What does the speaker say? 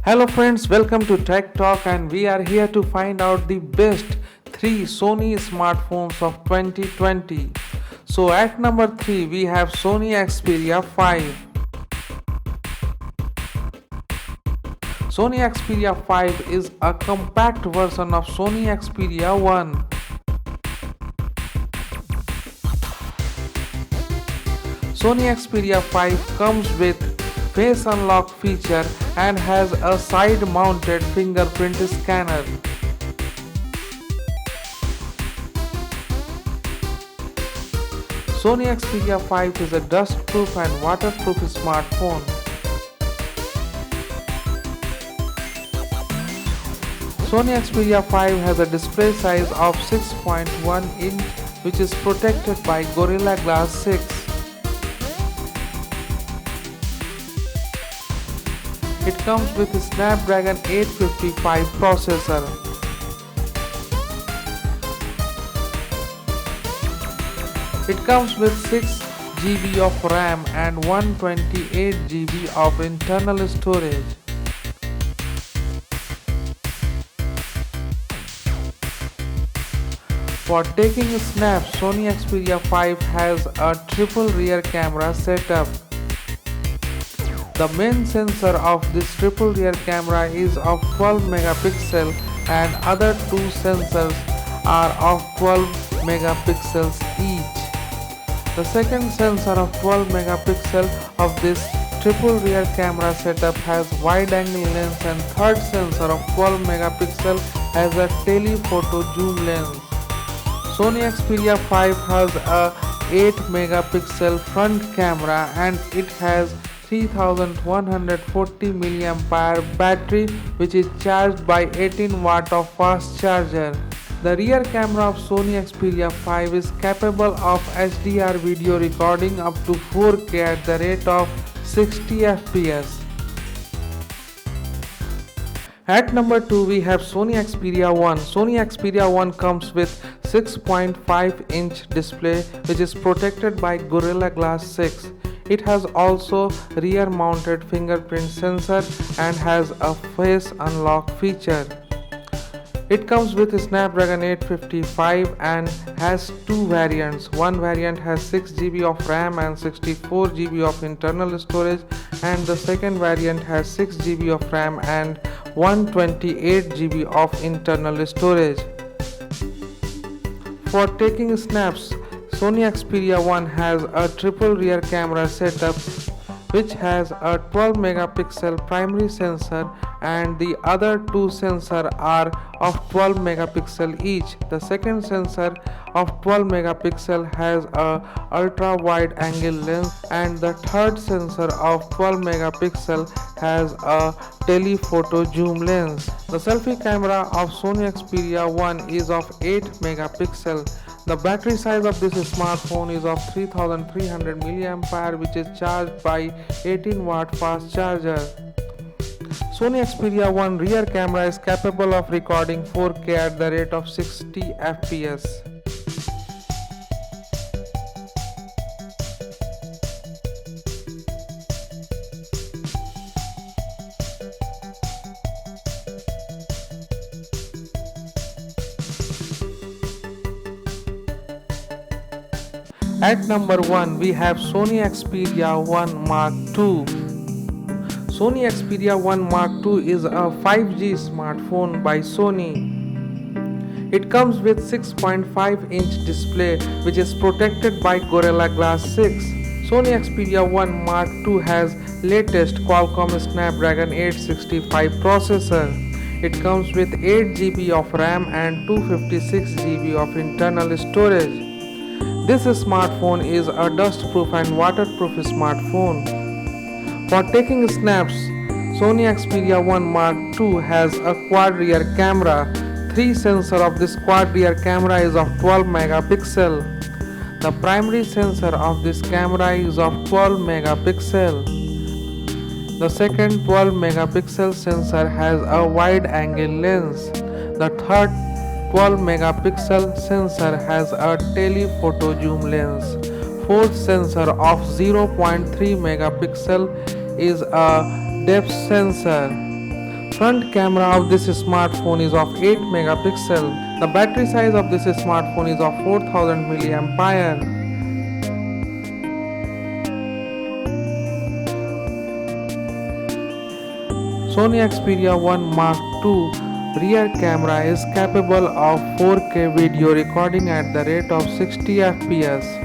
Hello friends, welcome to Tech Talk and we are here to find out the best 3 Sony smartphones of 2020. So at number 3 we have Sony Xperia V. Sony Xperia V is a compact version of Sony Xperia 1. Sony Xperia V comes with face unlock feature and has a side-mounted fingerprint scanner. Sony Xperia V is a dust-proof and waterproof smartphone. Sony Xperia V has a display size of 6.1 inch which is protected by Gorilla Glass 6. It comes with a Snapdragon 855 processor. It comes with 6 GB of RAM and 128 GB of internal storage. For taking snaps, Sony Xperia V has a triple rear camera setup. The main sensor of this triple rear camera is of 12 megapixel and other two sensors are of 12 megapixels each. The second sensor of 12 megapixel of this triple rear camera setup has wide angle lens and third sensor of 12 megapixel has a telephoto zoom lens. Sony Xperia V has a 8 megapixel front camera and it has 3140 mAh battery which is charged by 18 watt of fast charger. The rear camera of Sony Xperia V is capable of HDR video recording up to 4K at the rate of 60 fps. At number 2 we have Sony Xperia 1. Sony Xperia 1 comes with 6.5 inch display which is protected by Gorilla Glass 6. It has also rear mounted fingerprint sensor and has a face unlock feature. It comes with a Snapdragon 855 and has two variants. One variant has 6 GB of RAM and 64 GB of internal storage and the second variant has 6 GB of RAM and 128 GB of internal storage. For taking snaps, Sony Xperia 1 has a triple rear camera setup which has a 12 megapixel primary sensor and the other two sensors are of 12 megapixel each. The second sensor of 12 megapixel has a ultra wide angle lens and the third sensor of 12 megapixel has a telephoto zoom lens. The selfie camera of Sony Xperia 1 is of 8 megapixel. The battery size of this smartphone is of 3300 mAh which is charged by 18 watt fast charger. Sony Xperia 1 rear camera is capable of recording 4K at the rate of 60 fps. At number 1 we have Sony Xperia 1 Mark II. Sony Xperia 1 Mark II is a 5G smartphone by Sony. It comes with 6.5 inch display which is protected by Gorilla Glass 6. Sony Xperia 1 Mark II has latest Qualcomm Snapdragon 865 processor. It comes with 8 GB of RAM and 256 GB of internal storage. This smartphone is a dust-proof and waterproof smartphone. For taking snaps, Sony Xperia 1 Mark II has a quad rear camera. 3 sensors of this quad rear camera is of 12 megapixel. The primary sensor of this camera is of 12 megapixel. The second 12 megapixel sensor has a wide angle lens. The third 12 megapixel sensor has a telephoto zoom lens. Fourth sensor of 0.3 megapixel is a depth sensor. Front camera of this smartphone is of 8 megapixel. The battery size of this smartphone is of 4000 mAh. Sony Xperia 1 Mark II rear camera is capable of 4K video recording at the rate of 60 fps.